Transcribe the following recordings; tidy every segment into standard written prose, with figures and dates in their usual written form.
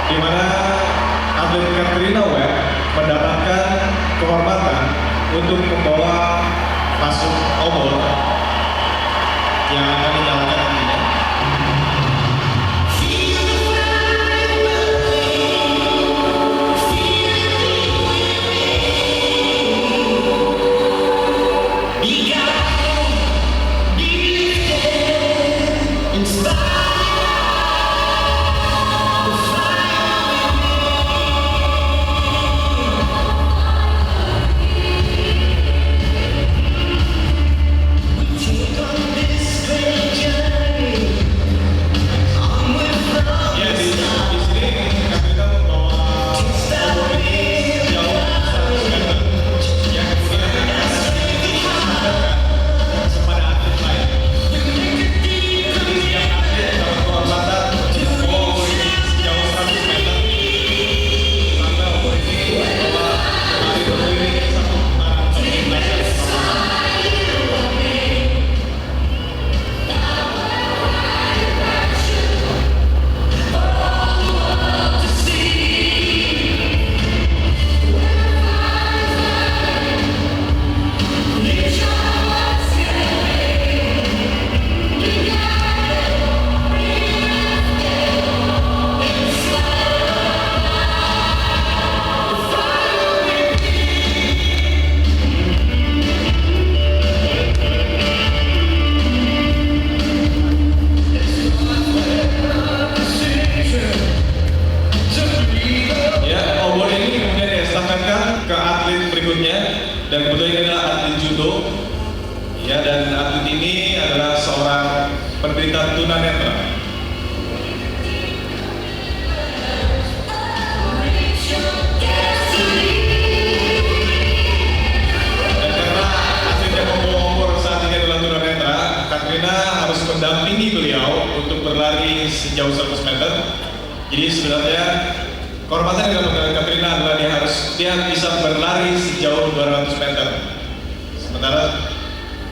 di mana atlet Katrina Webb mendapatkan kehormatan untuk membawa masuk obor yang akan dinyalakan nantinya. Dan kebetulan ini adalah atlet judo, ya, dan atlet ini adalah seorang penderita tunanetra. Dan karena atlet yang membawa obor saat ini adalah tunanetra, Katrina harus mendampingi beliau untuk berlari sejauh 100 meter. Jadi sebenarnya kehormatan yang dilakukan Katrina adalah dia bisa berlari sejauh 200 meter. Sementara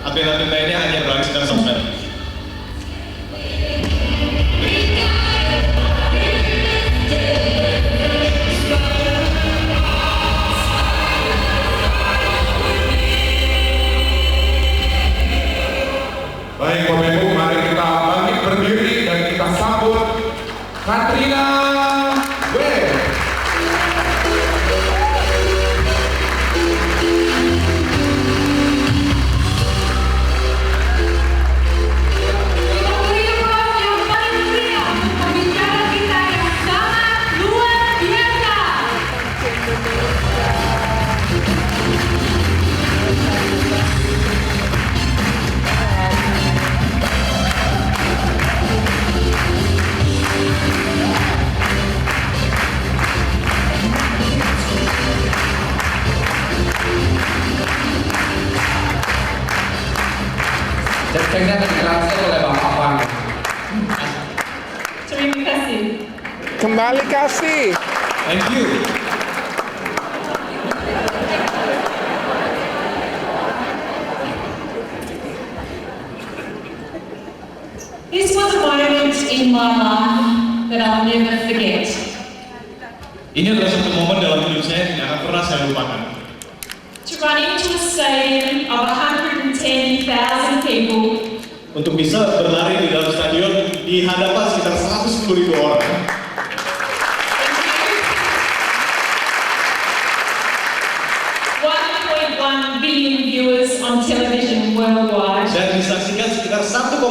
atlet-atlet lainnya hanya berlari sekitar 100 meter. Baik Bapak Ibu, mari kita bangkit berdiri dan kita sambut Katrina Webb. Cek-ceknya terjelaskan oleh Bapak Pan. Terima kasih. Kembali kasih. Thank you. This was a moment in my life that I'll never forget. Ini adalah satu momen dalam hidup saya yang tidak akan pernah saya lupakan. To run into a stadium of 110,000 people Untuk bisa berlari di dalam stadion di hadapan sekitar 110.000 orang. 1.1 billion viewers on television worldwide. Dan disaksikan sekitar 1,1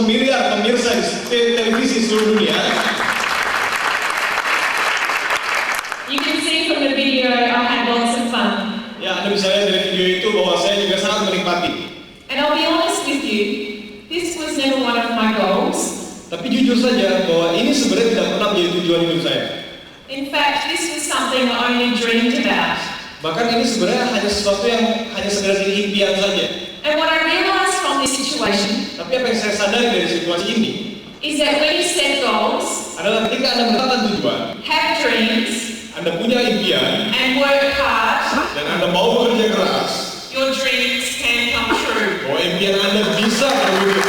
miliar pemirsa di televisi seluruh dunia. You can see from the video I had lots of fun. Ya, Anda bisa lihat dari video itu bahwa saya juga sangat menikmati. And I'll be honest with you, this was never one of my goals. Tapi jujur saja bahwa ini sebenarnya tidak pernah menjadi tujuan hidup saya. In fact, this was something I only dreamed about. Bahkan ini sebenarnya hanya sesuatu yang hanya sekedar jadi impian saja. And what I realized from this situation Tapi apa yang saya sadari dari situasi ini is that when you set goals, adalah ketika Anda menetapkan tujuan, have dreams, Anda punya impian, and work hard, dan Anda mau bekerja keras, your dreams can come true. bahwa impian Anda bisa terwujud.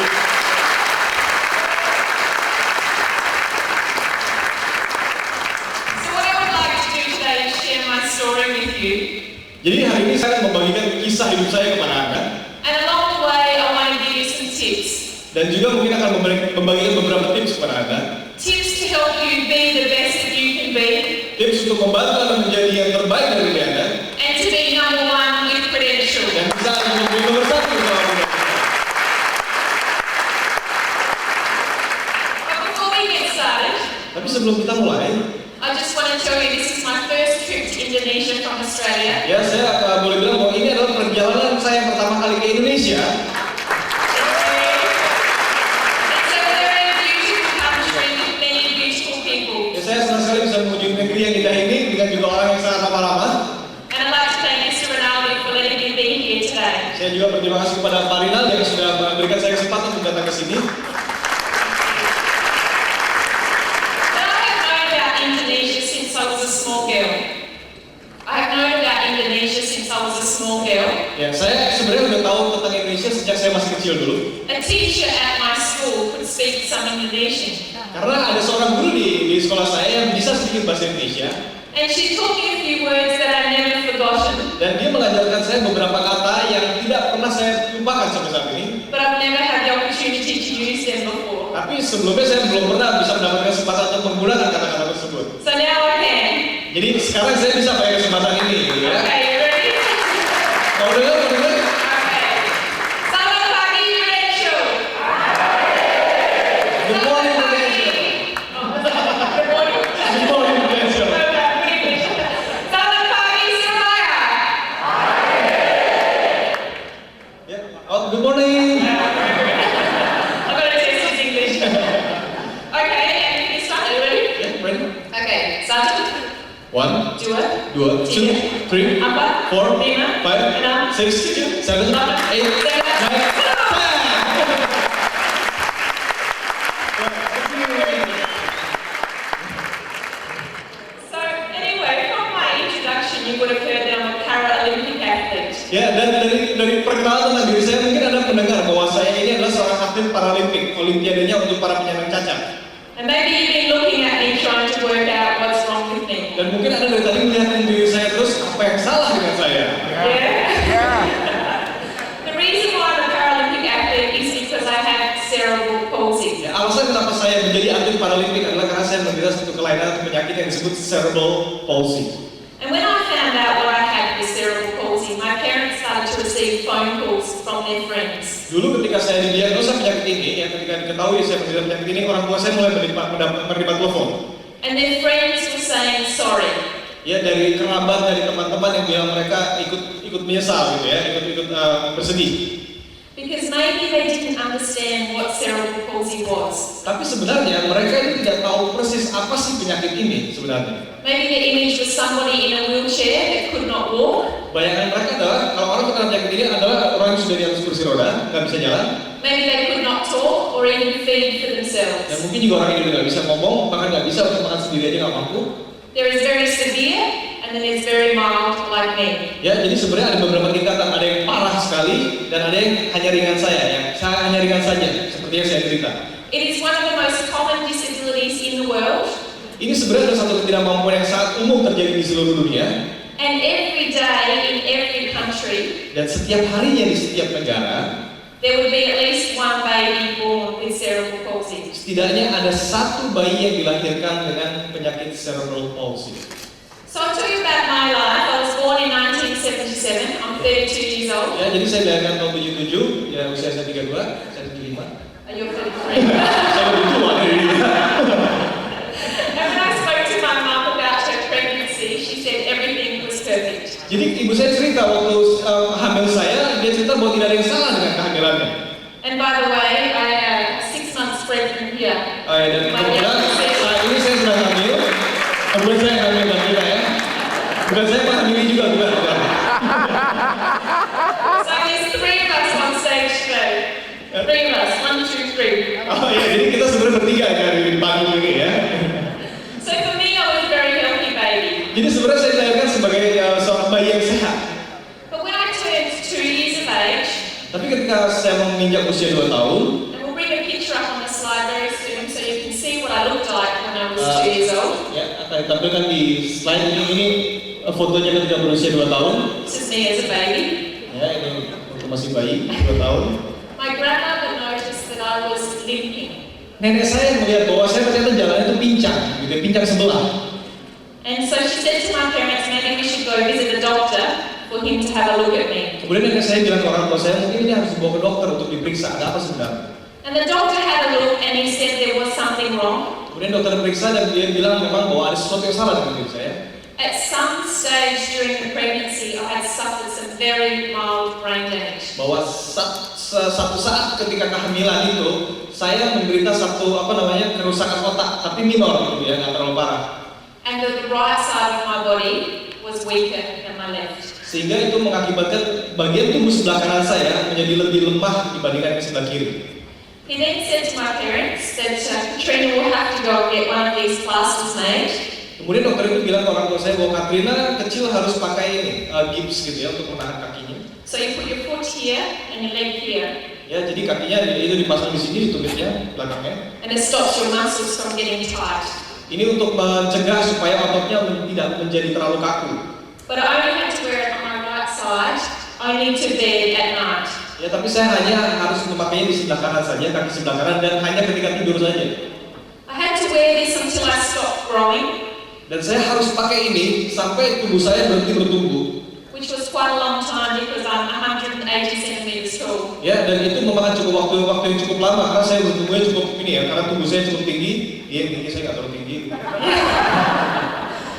ini saya akan membagikan kisah hidup saya kepada Anda. And along the way, I want to give you some tips. Dan juga mungkin akan membagikan beberapa tips kepada Anda. Tips to help you be the best that you can be. Tips untuk membantu Anda menjadi yang terbaik dari diri Anda. And to be number one with credentials. Dan bisa menjadi nomor satu dalam hidup. But before we get started, Tapi sebelum kita mulai, I just want to tell you this is my first trip to Indonesia from Australia. ya saya boleh bilang bahwa ini adalah perjalanan saya yang pertama kali ke Indonesia. It's a very beautiful country with many beautiful people. Ya, saya senang sekali bisa mengunjungi negeri yang indah ini dengan juga orang yang sangat ramah-ramah. And I'd like to thank Mr. Ronaldo for letting me be here today. Saya juga berterima kasih kepada Pak Rinal yang sudah memberikan saya kesempatan untuk datang ke sini. Now I have known about Indonesia since I was a small girl. I have known about Indonesia since I was a small girl. Ya, saya sebenarnya udah tahu tentang Indonesia sejak saya masih kecil dulu. A teacher at my school could speak some Indonesian. Karena ada seorang guru di sekolah saya yang bisa sedikit bahasa Indonesia. And she taught me a few words that I've never forgotten, Dan dia mengajarkan saya beberapa kata yang tidak pernah saya lupakan sampai saat ini. but I've never had the opportunity to use them before. Tapi sebelumnya saya belum pernah bisa mendapatkan kesempatan untuk menggunakan kata-kata tersebut. So now I can. Jadi sekarang saya bisa pakai kesempatan ini, ya. Okay, you ready? Mau dengar? Okay. Selamat pagi, Indonesia. Good morning, Indonesia. Good morning. Good morning, Indonesia. Selamat pagi, Surabaya. Ya. Oh, good morning. I'm going to test his English. Okay, and you start. You ready? Ya, ready? Okay, 1, 1, 2, 2, 2, 3, 4, 4, 5, 5, 6, 7, 8, 9, 10. So anyway, from my introduction, you would have heard that I'm a Paralympic athlete. Ya, dan dari perkenalan tentang diri saya mungkin Anda mendengar bahwa saya ini adalah seorang atlet Paralimpik, olimpiadanya untuk para penyandang cacat. And maybe you've been looking at me trying to work out what's wrong with me. Dan mungkin Anda dari tadi melihat diri saya terus, apa yang salah dengan saya? Yeah? The reason why I'm a Paralympic athlete is because I have cerebral palsy. Ya, alasan kenapa saya menjadi atlet Paralimpik adalah karena saya menderita satu kelainan atau penyakit yang disebut cerebral palsy. And when I found out what I had with cerebral palsy, my parents started to receive phone calls from their friends. Dulu ketika saya didiagnosa penyakit ini, ya ketika diketahui saya menderita penyakit ini, orang tua saya mulai menerima telepon. And their friends were saying sorry. Ya, dari kerabat, dari teman-teman yang bilang mereka ikut menyesal gitu ya, ikut bersedih. Because maybe they didn't understand what cerebral palsy was. Tapi sebenarnya mereka itu tidak tahu persis apa sih penyakit ini sebenarnya. Maybe the image was somebody in a wheelchair that could not walk. Bayangan mereka adalah kalau orang terkena penyakit ini adalah orang yang sudah di atas kursi roda, nggak bisa jalan. Maybe they could not talk or even feed for Dan themselves. mungkin juga orang ini nggak bisa ngomong, bahkan nggak bisa untuk makan sendiri aja nggak mampu. There is very severe and then there's very mild like me. Ya, jadi sebenarnya ada beberapa tingkatan, ada yang parah sekali dan ada yang hanya ringan hanya ringan saja, seperti yang saya cerita. It is one of the most common disabilities in the world, Ini sebenarnya adalah satu ketidakmampuan yang sangat umum terjadi di seluruh dunia. and every day in every country Dan setiap harinya di setiap negara, there would be at least one baby born with cerebral palsy. setidaknya ada satu bayi yang dilahirkan dengan penyakit cerebral palsy. So I'll tell you about my life. I was born in 1977. I'm 32 years old. Ya, jadi saya dilahirkan tahun 77, ya usia saya 32, saya 75. You're 33. Saya lebih tua dari dia. And when I spoke to my mum about her pregnancy, she said everything was perfect. Jadi ibu saya cerita waktu hamil saya, dia cerita bahwa tidak ada yang salah dengan kehamilannya. And by the way, I am 6 months pregnant here. Dan kemudian saat ini saya sedang hamil. Kemudian saya hamil dan tidak ya. Bukan saya hamil juga, bukan. So there's 3 of us on stage today. 3 of us. 1, 2, 3. Oh ya, jadi kita sebenarnya bertiga dari panggung ini ya. So for me, I was a very healthy baby. Jadi sebenarnya saya dilahirkan sebagai seorang bayi yang sehat. But when I turned 2 years of age, Tapi ketika saya menginjak usia 2 tahun, and we'll bring a picture up on the slide very soon so you can see what I looked like when I was 2 years old. ya akan ditampilkan di slide ini fotonya ketika berusia 2 tahun. This is me as a baby. Ya, ini waktu masih bayi, 2 tahun. My grandmother noticed that I was limping. Nenek saya melihat bahwa saya ternyata jalan itu pincang, gitu, pincang sebelah. And so she said to my parents, maybe we should go visit a doctor for him to have a look at me. Kemudian nenek saya bilang ke orang tua saya, mungkin ini harus dibawa ke dokter untuk diperiksa, ada apa sebenarnya. And the doctor had a look and he said there was something wrong. Kemudian dokter periksa dan dia bilang memang bahwa ada sesuatu yang salah dengan diri saya. At some stage during the pregnancy, I had suffered some very mild brain damage. Bahwa satu saat ketika kehamilan itu, saya menderita kerusakan otak, tapi minor gitu ya, nggak terlalu parah. And the right side of my body was weaker than my left. Sehingga itu mengakibatkan bagian tubuh sebelah kanan saya menjadi lebih lemah dibandingkan yang sebelah kiri. He then said to my parents that Katrina will have to go and get one of these plasters made. Kemudian dokter itu bilang ke orang tua saya bahwa Katrina kecil harus pakai ini, gips gitu ya untuk menahan kakinya. So you put your foot here and your leg here. Ya, jadi kakinya itu dipasang di sini, ditutupnya belakangnya. And it stops your muscles from getting tight. Ini untuk mencegah supaya ototnya tidak menjadi terlalu kaku. But I only had to wear it on my right side, only to bed at night. Ya, tapi saya hanya harus memakainya di sebelah kanan saja, kaki sebelah kanan, dan hanya ketika tidur saja. I had to wear this until I stopped growing. Dan saya harus pakai ini sampai tubuh saya berhenti bertumbuh. Which was quite a long time because I'm 180 centimeters tall. Ya, dan itu memakan waktu yang cukup lama karena saya bertumbuhnya cukup ini ya, karena tubuh saya cukup tinggi, tinggi saya nggak terlalu tinggi.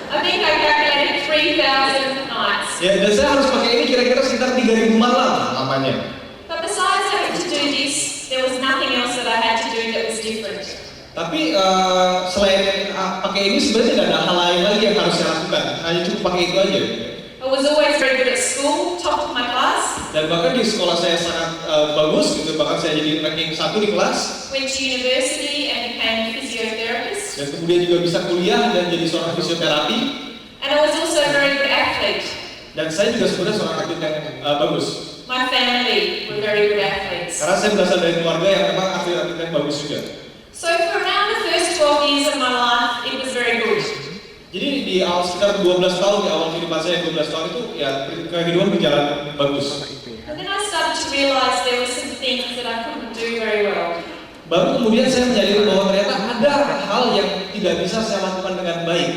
I think I calculated 3,000 nights. Ya, dan saya harus pakai ini kira-kira sekitar 3.000 malam lamanya. But besides having to do this, there was nothing else that I had to do that was different. Tapi selain pakai ini sebenarnya tidak ada hal lain lagi yang harus saya lakukan, hanya cukup pakai itu aja. I was always very good at school, top of my class. Dan bahkan di sekolah saya sangat bagus gitu, bahkan saya jadi ranking 1 di kelas. Went to university and became a physiotherapist. Dan kemudian juga bisa kuliah dan jadi seorang fisioterapi. And I was also a very good athlete. Dan saya juga sebenarnya seorang atlet yang bagus. My family were very good athletes. Karena saya berasal dari keluarga yang memang atlet-atlet yang bagus juga. So for around the first 12 years of my life, it was very good. Jadi di awal sekitar 12 tahun, di awal kehidupan saya 12 tahun itu ya kehidupan berjalan bagus. And then I started to realize there were some things that I couldn't do very well. Baru kemudian saya menyadari bahwa ternyata ada hal yang tidak bisa saya lakukan dengan baik.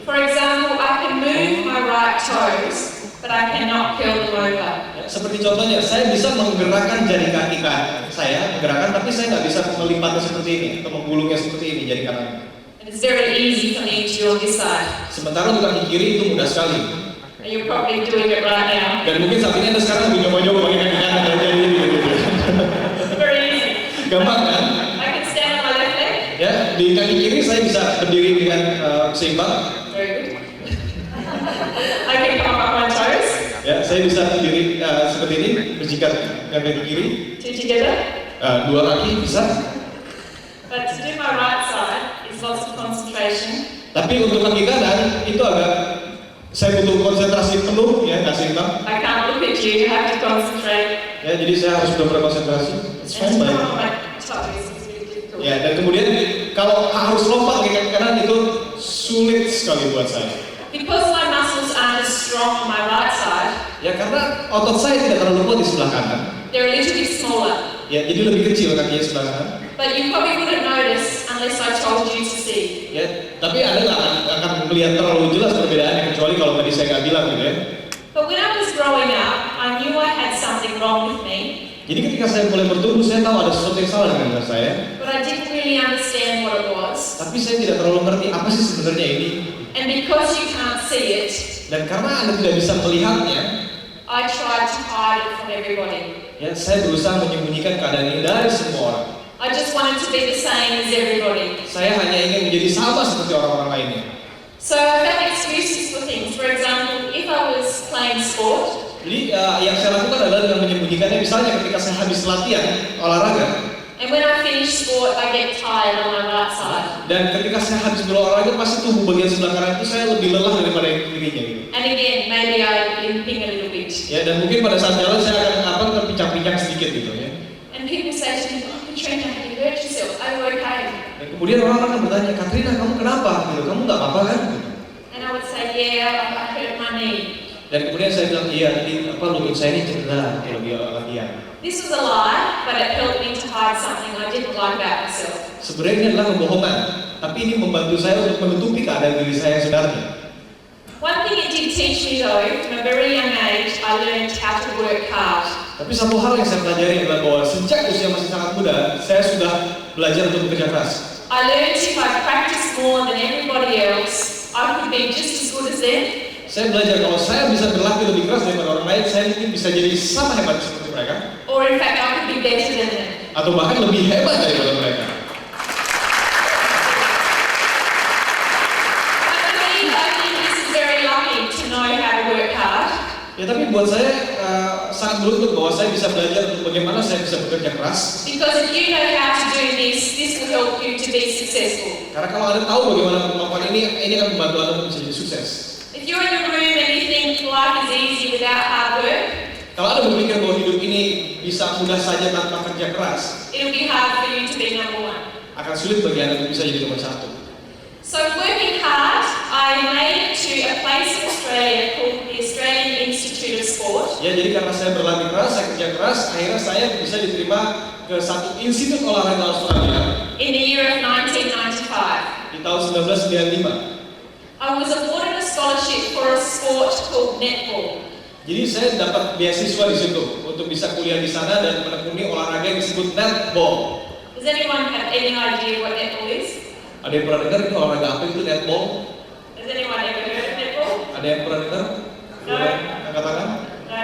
For example, I can move my right toes, but I cannot curl them over. Ya, seperti contohnya, saya bisa menggerakkan jari kaki saya, tapi saya nggak bisa melipatnya seperti ini atau menggulungnya seperti ini jari kanan. And it's very easy for me to do on this side. Sementara untuk kaki kiri itu mudah sekali. And you're probably doing it right now. Dan mungkin saat ini Anda sekarang lebih nyoba-nyoba pakai kaki kanan aja ini gitu. It's very easy. Gampang kan? I can stand on my left leg. Ya, di kaki kiri saya bisa berdiri dengan seimbang. Very good. I can come up my toes. Ya, saya bisa berdiri seperti ini, berjikat dengan kaki kiri. Two together. Dua kaki bisa. But to do my right side is lots of concentration. Tapi untuk kaki kanan itu agak saya butuh konsentrasi penuh ya, nggak seimbang. I can't look at you have to concentrate. Ya, jadi saya harus benar-benar konsentrasi. It's And to fine, come on my toes is really difficult. ya, dan kemudian kalau harus lompat ke kaki kanan itu sulit sekali buat saya. Because my muscles aren't as strong on my right side, Ya, karena otot saya tidak terlalu kuat di sebelah kanan. they're a little bit smaller. Ya, jadi lebih kecil kakinya sebelah kanan. But you probably wouldn't notice unless I told you to see. Ya, tapi Anda nggak akan melihat terlalu jelas perbedaannya kecuali kalau tadi saya nggak bilang gitu ya. But when I was growing up, I knew I had something wrong with me, Jadi ketika saya mulai bertumbuh, saya tahu ada sesuatu yang salah dengan saya. but I didn't really understand what it was. Tapi saya tidak terlalu ngerti apa sih sebenarnya ini. And because you can't see it, Dan karena Anda tidak bisa melihatnya, I tried to hide it from everybody. ya saya berusaha menyembunyikan keadaan ini dari semua orang. I just wanted to be the same as everybody. Saya hanya ingin menjadi sama seperti orang-orang lainnya. So I found excuses for things. For example, if I was playing sport, Jadi yang saya lakukan adalah dengan menyembunyikannya. Misalnya ketika saya habis latihan olahraga, and when I finish sport, I get tired on my right side. dan ketika saya habis berolahraga pasti tubuh bagian sebelah kanan itu saya lebih lelah daripada yang kirinya gitu. And again, maybe I'm limping a little bit. Ya, dan mungkin pada saat jalan saya akan terpincang-pincang sedikit gitu ya. And people say to me, oh, Katrina, you hurt yourself. Are you okay? Dan kemudian orang akan bertanya, Katrina kamu kenapa? Gitu, kamu nggak apa-apa kan? Gitu. And I would say, yeah, I hurt my knee. Dan kemudian saya bilang, iya, tapi lutut saya ini cedera kalau dia latihan. This was a lie, but it helped me to hide something I didn't like about myself. Sebenarnya ini adalah kebohongan, tapi ini membantu saya untuk menutupi keadaan diri saya yang sebenarnya. One thing it did teach me though, from a very young age, I learned how to work hard. Tapi satu hal yang saya pelajari adalah bahwa sejak usia masih sangat muda, saya sudah belajar untuk bekerja keras. I learned if I practiced more than everybody else, I could be just as good as them. Saya belajar kalau saya bisa berlatih lebih keras daripada orang lain, saya mungkin bisa jadi sama hebat seperti mereka. Or in fact, I could be better than them. Atau bahkan lebih hebat daripada mereka. I think this is very lucky to know how to work hard. Ya tapi buat saya sangat beruntung bahwa saya bisa belajar untuk bagaimana saya bisa bekerja keras. Because if you know how to do this, this will help you to be successful. Karena kalau Anda tahu bagaimana melakukan ini akan membantu Anda untuk bisa jadi sukses. If you're in a room and you think life is easy without hard work, Kalau Anda berpikir bahwa hidup ini bisa mudah saja tanpa kerja keras, it'll be hard for you to be number one. akan sulit bagi Anda untuk bisa jadi nomor satu. So working hard, I made it to a place in Australia called the Australian Institute of Sport. Ya, jadi karena saya berlatih keras, saya kerja keras, akhirnya saya bisa diterima ke satu institut olahraga Australia In the year of 1995, di tahun 1995. I was awarded a scholarship for a sport called netball. Jadi saya dapat beasiswa di situ untuk bisa kuliah di sana dan menekuni olahraga yang disebut netball. Does anyone have any idea what netball is? Ada yang pernah dengar itu olahraga apa itu netball? Has anyone ever heard of netball? Ada yang pernah dengar? No. Angkat tangan? No.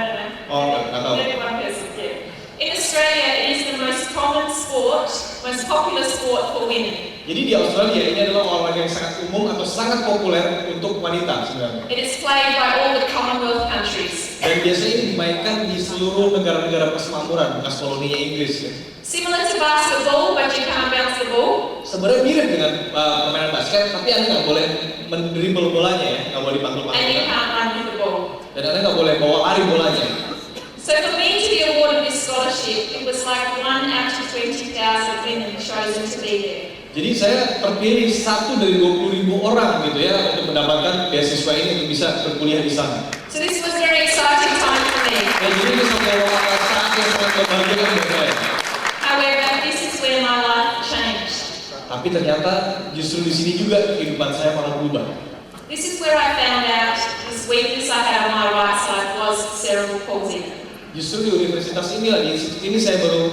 Oh, nggak tahu. Only one person, yeah. In Australia, it is the most common sport, most popular sport for women. Jadi di Australia ini adalah olahraga yang sangat umum atau sangat populer untuk wanita sebenarnya. It is played by all the Commonwealth countries. Dan biasanya ini dimainkan di seluruh negara-negara persemakmuran bekas koloninya Inggris. Ya. Similar to basketball, but you can't bounce the ball. Sebenarnya mirip dengan permainan basket, tapi Anda nggak boleh mendribble bolanya ya, nggak boleh And you dipantul-pantul. can't run with the ball. Dan Anda nggak boleh bawa lari bolanya. So for me to be awarded this scholarship, it was like 1 out of 20,000 women chosen to be there. Jadi saya terpilih 1 dari 20.000 orang gitu ya untuk mendapatkan beasiswa ini untuk bisa berkuliah di sana. So this was a very exciting time for me. Dan jadi ini satu saat yang sangat membahagiakan buat saya. However, this is where my life changed. Tapi ternyata justru di sini juga kehidupan saya malah berubah. This is where I found out this weakness I had on my right side was cerebral palsy. Justru di universitas inilah, di institut ini saya baru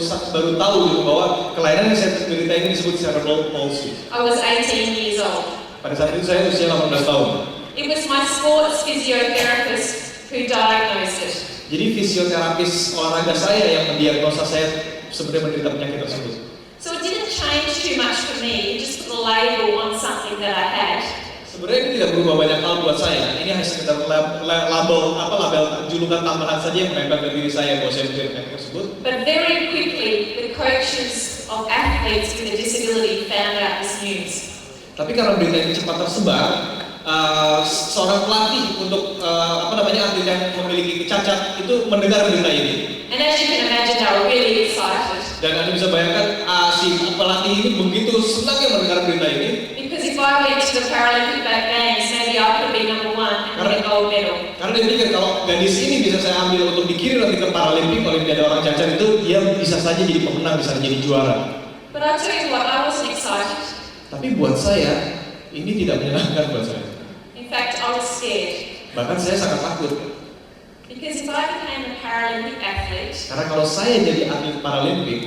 tahu gitu bahwa kelainan yang saya derita ini disebut cerebral palsy. I was 18 years old. Pada saat itu saya usia 18 tahun. It was my sports physiotherapist who diagnosed it. Jadi fisioterapis olahraga saya yang mendiagnosa saya sebenarnya menderita penyakit tersebut. So it didn't change too much for me, it just put a label on something that I had. Sebenarnya ini tidak berubah banyak hal buat saya. Ini hanya sekedar label julukan tambahan saja yang menempel ke diri saya bahwa saya menderita penyakit tersebut. But very quickly, the coaches of athletes with a disability found out this news. Tapi karena berita ini cepat tersebar, seorang pelatih untuk atlet yang memiliki cacat itu mendengar berita ini. And as you can imagine, they were really excited. Dan Anda bisa bayangkan si pelatih ini begitu senangnya mendengar berita ini. Because if I went to the Paralympic Games, maybe I could be number one and win a gold medal. Karena dia pikir kalau gadis ini bisa saya ambil untuk dikirim nanti ke Paralimpik, Olimpiade orang cacat itu, dia bisa saja jadi pemenang, bisa jadi juara. But I tell you what, I wasn't excited. Tapi buat saya, ini tidak menyenangkan buat saya. In fact, I was scared. Bahkan saya sangat takut. Because if I became a Paralympic athlete, Karena kalau saya jadi atlet Paralimpik,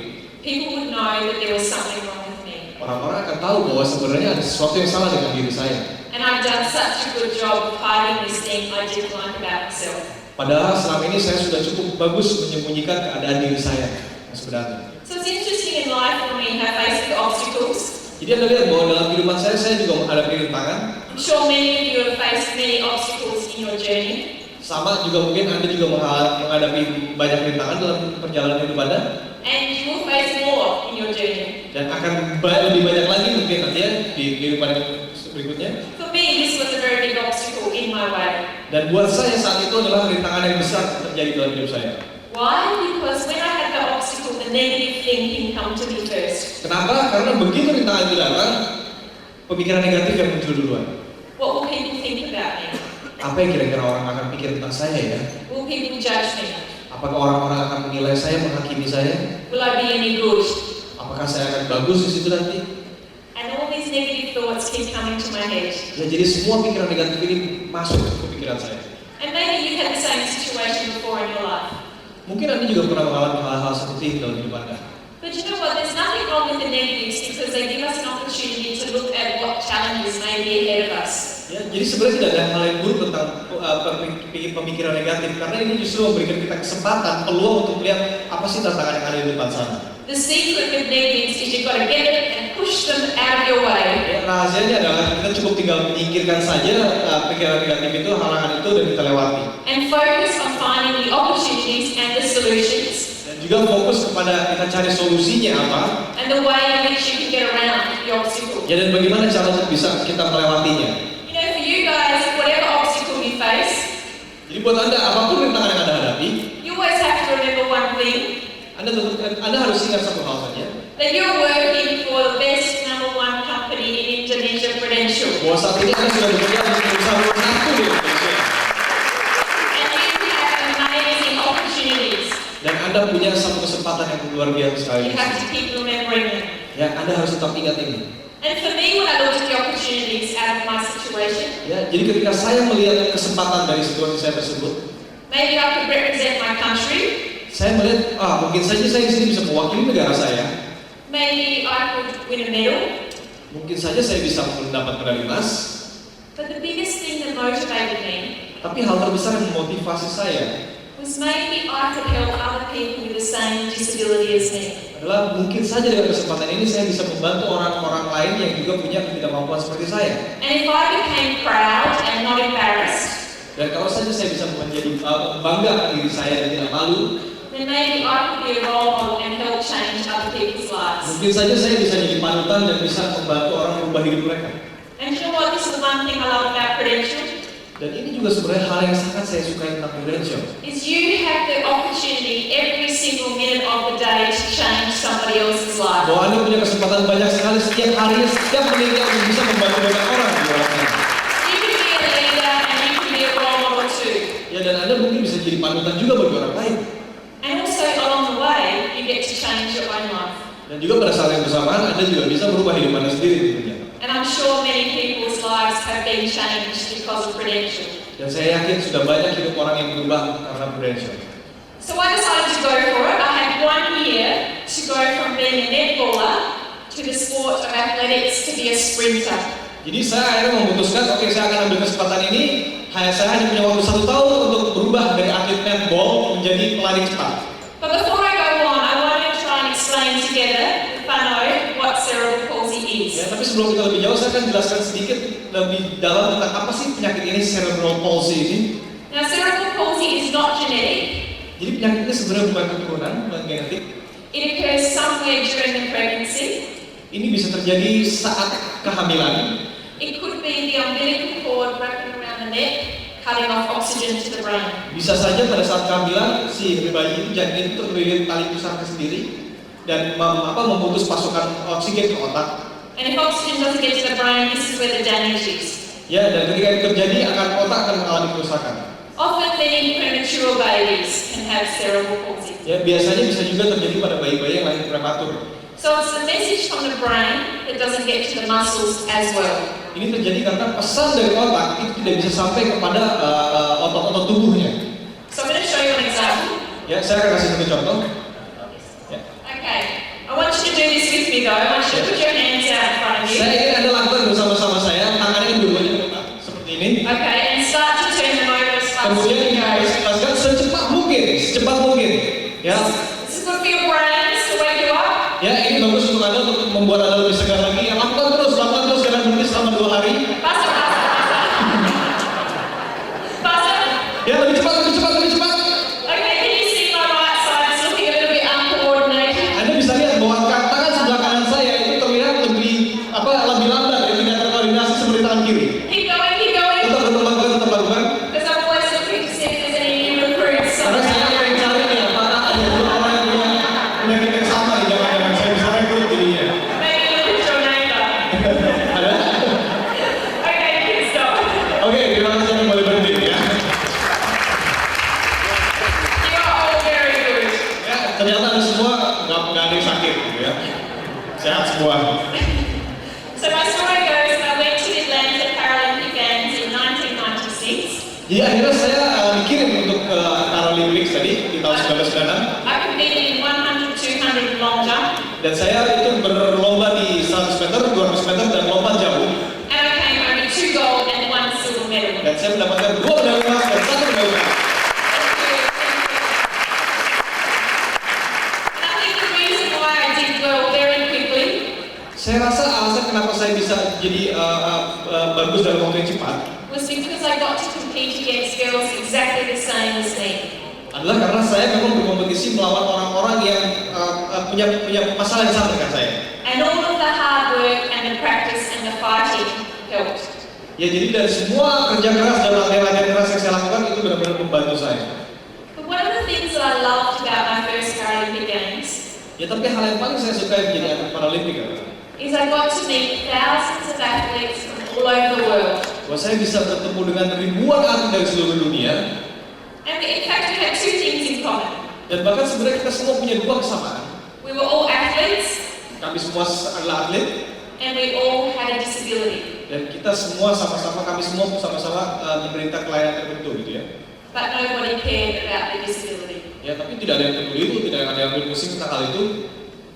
people would know that there was something wrong with me. orang-orang akan tahu bahwa sebenarnya ada sesuatu yang salah dengan diri saya. And I've done such a good job of hiding this thing I didn't like about myself. Padahal selama ini saya sudah cukup bagus menyembunyikan keadaan diri saya yang sebenarnya. So it's interesting in life for me how faced with obstacles. Jadi Anda lihat bahwa dalam kehidupan saya juga menghadapi rintangan. I'm sure many of you have faced many obstacles in your journey. Sama juga mungkin Anda juga menghadapi banyak rintangan dalam perjalanan hidup Anda. And you will face more in your journey. Dan akan lebih banyak lagi mungkin nanti ya di kehidupan berikutnya. For me, this was a very big obstacle in my way. Dan buat saya saat itu adalah rintangan yang besar terjadi dalam hidup saya. Why? Because when I had the obstacle, the negative thinking come to me first. Kenapa? Karena begitu rintangan itu datang, pemikiran negatif yang muncul duluan. What will people think about me? Apa yang kira-kira orang akan pikir tentang saya ya? Will people judge me? Apakah orang-orang akan menilai saya, menghakimi saya? Will I be any good? Apakah saya akan bagus di situ nanti? And all these negative thoughts keep coming to my head. Ya, jadi semua pikiran negatif ini masuk ke pikiran saya. And maybe you've had the same situation before in your life. Mungkin Anda juga pernah mengalami hal-hal seperti ini dalam hidup Anda. But you know what? There's nothing wrong with the negatives because they give us an opportunity to look at what challenges may be ahead of us. Ya, jadi sebenarnya tidak ada hal yang buruk tentang pemikiran negatif karena ini justru memberikan kita kesempatan, peluang untuk melihat apa sih tantangan yang ada di depan sana. The secret with negatives is you've got to get it and push them out of your way. Ya, rahasianya adalah kita cukup tinggal menyingkirkan saja pikiran negatif itu, halangan itu dan kita lewati. And focus on finding the opportunities and the solutions. Dan juga fokus kepada kita cari solusinya apa. And the way in which you can get around the obstacle. Ya, dan bagaimana cara untuk bisa kita melewatinya. You know, for you guys, whatever obstacle you face, Jadi buat Anda, apapun rintangan yang Anda hadapi, you always have to remember one thing. Anda harus ingat satu hal saja. That you're working for the best #1 company in Indonesia, Prudential. Bahwa saat ini Anda sudah bekerja untuk perusahaan nomor 1 di Indonesia. And you have amazing opportunities. Dan Anda punya satu kesempatan yang luar biasa sekali. You have to keep remembering them. Ya, Anda harus tetap ingat ini. And for me, when I look at the opportunities out of my situation, Ya, jadi ketika saya melihat kesempatan dari situasi saya tersebut, maybe I could represent my country. saya melihat, mungkin saja saya di sini bisa mewakili negara saya. Maybe I could win a medal. Mungkin saja saya bisa mendapat medali emas. But the biggest thing that motivated me Tapi hal terbesar yang memotivasi saya was maybe I could help other people with the same disability as me. adalah mungkin saja dengan kesempatan ini saya bisa membantu orang-orang lain yang juga punya ketidakmampuan seperti saya. And if I became proud and not embarrassed, Dan kalau saja saya bisa menjadi bangga diri saya dan tidak malu, then maybe I could be a role model and help change other people's lives. mungkin saja saya bisa jadi panutan dan bisa membantu orang merubah hidup mereka. And you know what? This is the one thing I love about Prudential. Dan ini juga sebenarnya hal yang sangat saya sukai tentang Prudential. Is you have the opportunity every single minute of the day to change somebody else's life. Bahwa Anda punya kesempatan banyak sekali setiap harinya, setiap menitnya untuk bisa membantu banyak orang di luar sana. You can be a leader and you can be a role model too. Ya, dan Anda mungkin bisa jadi panutan juga bagi orang lain. And also along the way, you get to change your own life. Dan juga pada saat yang bersamaan Anda juga bisa merubah hidup Anda sendiri tentunya. And I'm sure many people's lives have been changed because of Prudential. Dan saya yakin sudah banyak hidup orang yang berubah karena Prudential. So I decided to go for it. I had 1 year to go from being a netballer to the sport of athletics to be a sprinter. Jadi saya akhirnya memutuskan, oke, saya akan ambil kesempatan ini. Saya hanya punya waktu 1 tahun untuk berubah dari atlet netball menjadi pelari cepat. But before I go on, I wanted to try and explain together, if I know, what cerebral palsy is. Ya, tapi sebelum kita lebih jauh, saya akan jelaskan sedikit lebih dalam tentang apa sih penyakit ini, cerebral palsy ini. Now, cerebral palsy is not genetic. Jadi penyakit ini sebenarnya bukan keturunan, bukan genetik. It occurs somewhere during the pregnancy. Ini bisa terjadi saat kehamilan. It could be the umbilical cord wrapping around the neck, cutting off oxygen to the brain. Bisa saja pada saat kehamilan si bayi itu janin itu terlilit tali pusarnya sendiri dan memutus pasokan oksigen ke otak. And if oxygen doesn't get to the brain, this is where the damage is. Ya, dan ketika itu terjadi otak akan mengalami kerusakan. Often many premature babies can have cerebral palsy. Ya, biasanya bisa juga terjadi pada bayi-bayi yang lahir prematur. So it's the message from the brain that doesn't get to the muscles as well. Ini terjadi karena pesan dari otak itu tidak bisa sampai kepada otot-otot tubuhnya. So I'm going to show you an example. Ya, saya akan kasih satu contoh. Ya. Okay, I want you to do this with me though. I want you to put your hands out in front of you. Saya ingin Anda lakukan bersama-sama saya, tangannya dua-duanya depan, seperti ini. Okay, and start to turn them over as fast as Kemudian you go. dijelaskan secepat mungkin, ya. This is good for your brains to wake you up. Ya, ini bagus untuk Anda untuk membuat Anda lebih segar lagi. Ya, lakukan terus, jangan berhenti selama 2 hari. Faster, faster, faster. Faster. Ya, lebih cepat. Okay, can you see my right side? It's looking a little bit uncoordinated. Anda bisa lihat bahwa tangan sebelah kanan saya itu terlihat lebih lambat, ya, tidak terkoordinasi seperti tangan kiri. Keep going. Tetap lakukan. Because I'm always looking to see if there's any new recruits. Karena saya ingin cari nih apakah ada orang ternyata Anda semua nggak ada yang sakit gitu ya. Sehat semua. So my story goes, I went to the Atlanta Paralympic Games in 1996. Jadi akhirnya saya dikirim untuk ke Paralympics tadi di tahun 1996. I competed in 100, 200 long jump, Dan saya itu berlomba di 100 meter, 200 meter, dan lompat jauh. and I came home with 2 gold and 1 silver medal. Dan saya mendapatkan 2 medali emas dan 1 medali perak. And I think the reason why I did well very quickly Saya rasa alasan kenapa saya bisa jadi bagus dalam waktu yang cepat was because I got to compete against girls exactly the same as me. adalah karena saya memang berkompetisi melawan orang-orang yang punya masalah yang sama dengan saya. And all of the hard work and the practice and the fighting helped. Ya, jadi dari semua kerja keras dan latihan-latihan keras yang saya lakukan itu benar-benar membantu saya. But one of the things that I loved about my first Paralympic Games Ya, tapi hal yang paling saya suka menjadi atlet Paralimpik adalah is I got to meet thousands of athletes from all over the world. bahwa saya bisa bertemu dengan ribuan atlet dari seluruh dunia. And in fact, we had 2 things in common. Dan bahkan sebenarnya kita semua punya 2 kesamaan. We were all athletes, Kami semua adalah atlet and we all had a disability. dan kami semua sama-sama menderita kelainan tertentu gitu ya. But nobody cared about the disability. Ya, tapi tidak ada yang peduli itu, tidak ada yang ambil pusing tentang hal itu.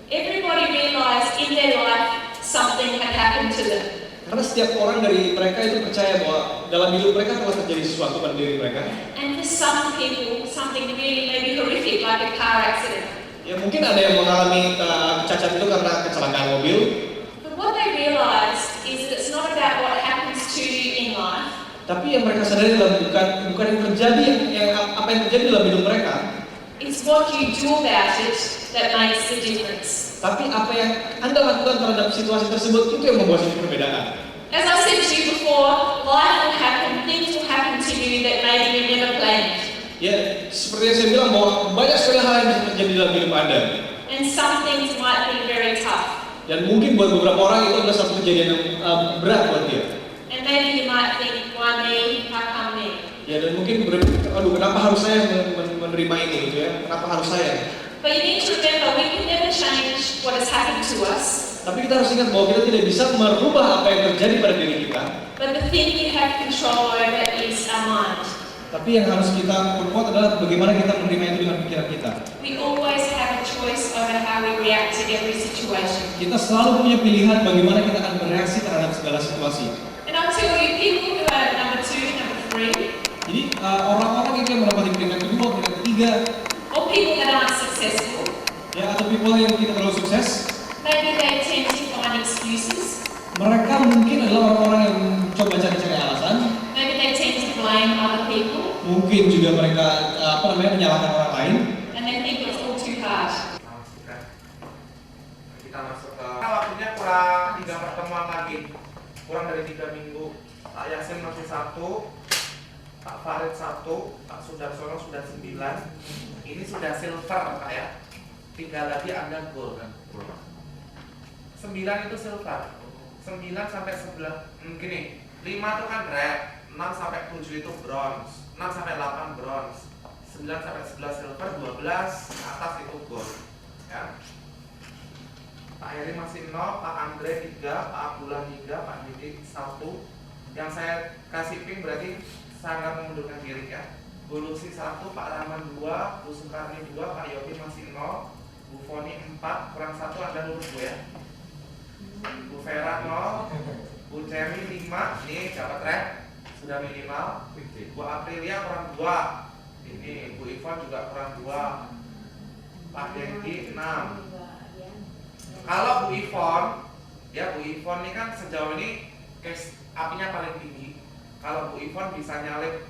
Everybody realized in their life something had happened to them. Karena setiap orang dari mereka itu percaya bahwa dalam hidup mereka telah terjadi sesuatu pada diri mereka. And for some people, something really maybe horrific, like a car accident. Ya, mungkin ada yang mengalami cacat itu karena kecelakaan mobil. But what they realized is that it's not about what happens to you in life. Tapi yang mereka sadari adalah bukan yang terjadi, apa yang terjadi dalam hidup mereka. It's what you do about it that makes the difference. Tapi apa yang Anda lakukan terhadap situasi tersebut itu yang membuat suatu perbedaan. As I said to you before, life will happen, things will happen to you that maybe you never planned. Ya, seperti yang saya bilang bahwa banyak sekali hal yang bisa terjadi dalam hidup Anda. And some things might be very tough. Dan mungkin buat beberapa orang itu adalah satu kejadian yang berat buat dia. And maybe you might think, why me? How come me? Ya, dan mungkin aduh, kenapa harus saya menerima ini gitu ya? Kenapa harus saya? But you need to remember, we can never change what has happened to us. Tapi kita harus ingat bahwa kita tidak bisa merubah apa yang terjadi pada diri kita. But the thing you have control over is our mind. Tapi yang harus kita perkuat adalah bagaimana kita menerima itu dengan pikiran kita. We always have a choice over how we react to every situation. Kita selalu punya pilihan bagaimana kita akan bereaksi terhadap segala situasi. And I'll tell you, people who are number 2, number 3, Jadi orang-orang itu yang mendapati peringkat kedua, peringkat ketiga, or people that aren't successful, ya atau people yang tidak terlalu sukses, maybe they tend to find excuses. mereka mungkin adalah orang-orang yang coba cari-cari alasan. Maybe they tend to blame other people, Mungkin juga mereka menyalahkan orang lain. and they think it's all too hard. Kita masuk ke waktunya kurang 3 pertemuan lagi, kurang dari 3 minggu. Pak Yasin masih 1, Pak Farid 1, Pak Sudarsono sudah 9. Ini sudah silver Pak ya. 3 lagi Anda gold kan? 9 itu silver. 9 sampai 11 gini, 5 itu kan red, 6 sampai 7 itu bronze, 6 sampai 8 bronze, 9 sampai 11 silver, 12 atas itu gold ya. Pak Heri masih 0, Pak Andre 3, Pak Abdullah 3, Pak Didik 1. Yang saya kasih pink berarti sangat mengundurkan diri ya. Bu Lucy 1, Pak Rahman 2, Bu Sukarni 2, Pak Yogi masih 0, Bu Foni 4, kurang 1 Anda lulus Bu ya. Bu Vera 0, Bu Cherry 5, ini dapat red, sudah minimal. Bu Aprilia kurang 2, ini Bu Ivon juga kurang 2, Pak Dengki 6. Kalau Bu Ivon, ya Bu Ivon ini kan sejauh ini case apinya paling tinggi. Kalau Bu Ivon bisa nyalip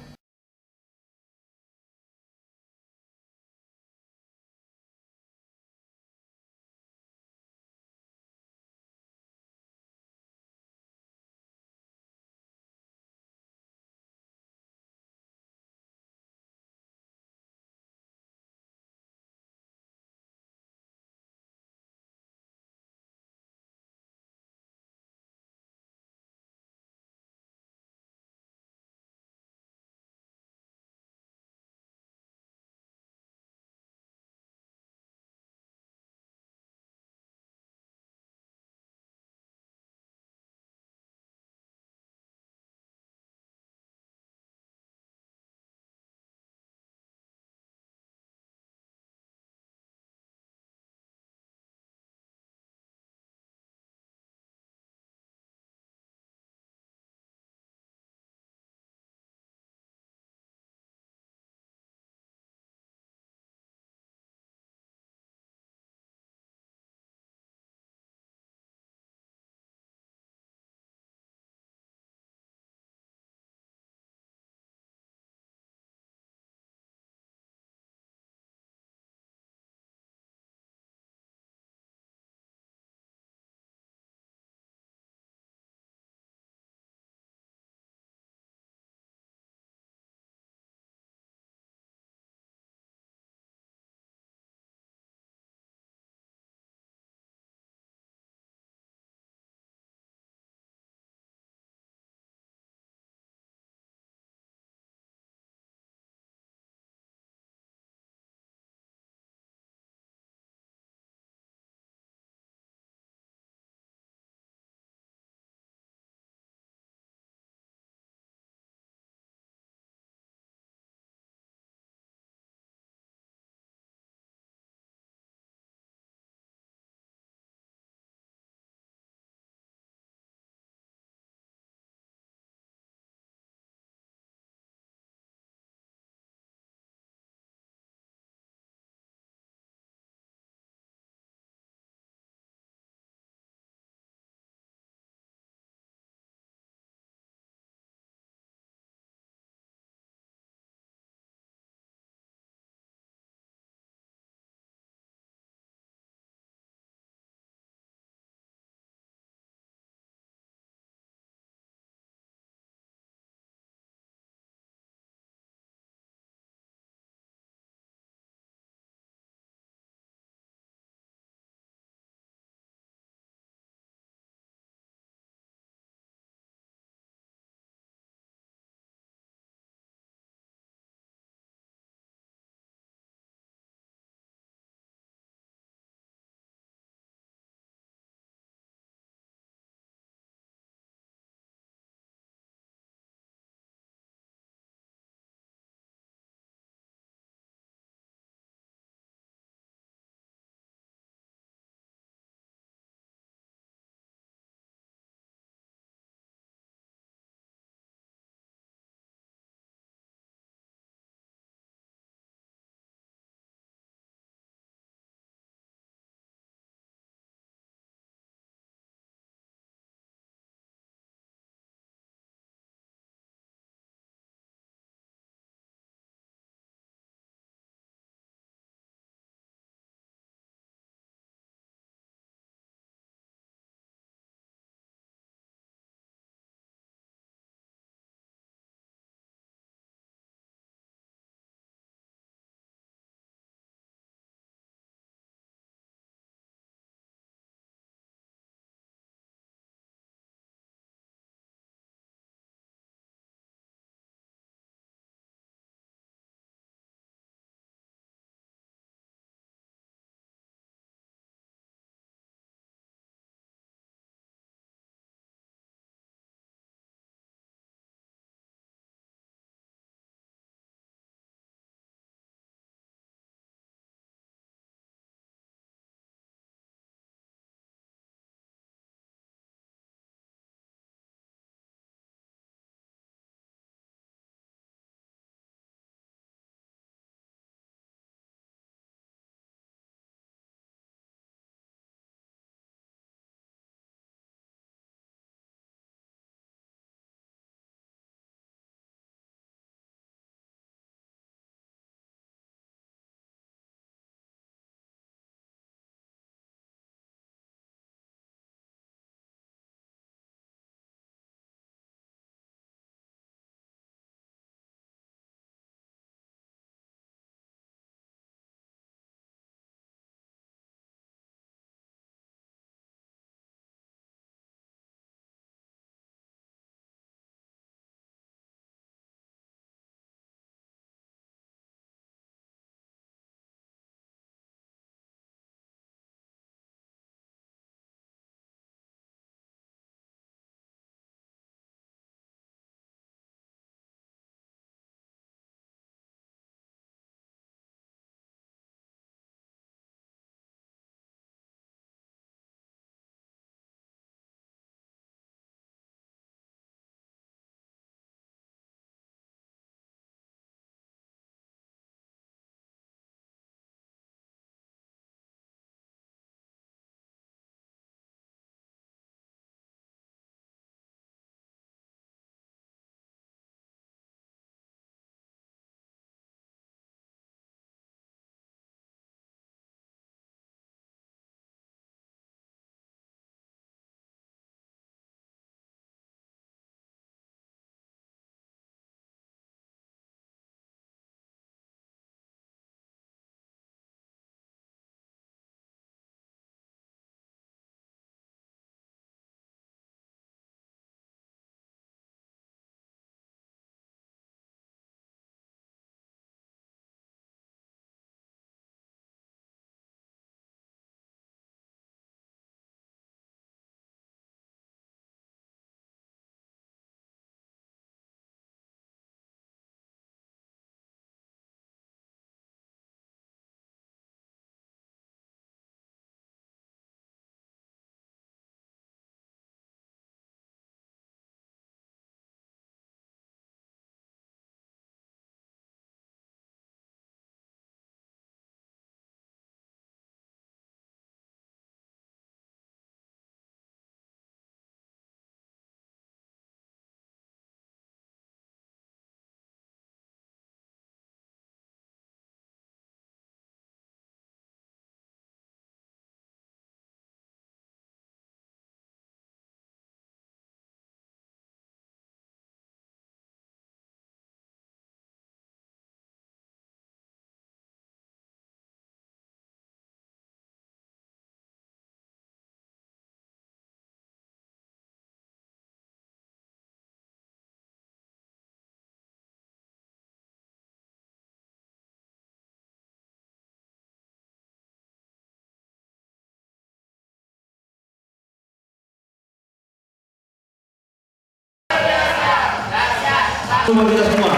buat kita semua.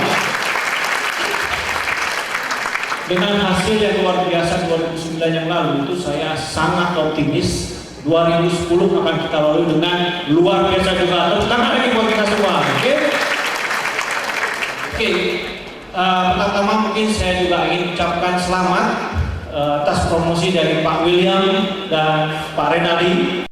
Dengan hasil yang luar biasa 2009 yang lalu itu saya sangat optimis 2010 akan kita lalui dengan luar biasa juga. Tepuk tangan lagi buat kita semua. Oke. Pertama mungkin saya juga ingin ucapkan selamat atas promosi dari Pak William dan Pak Renaldi.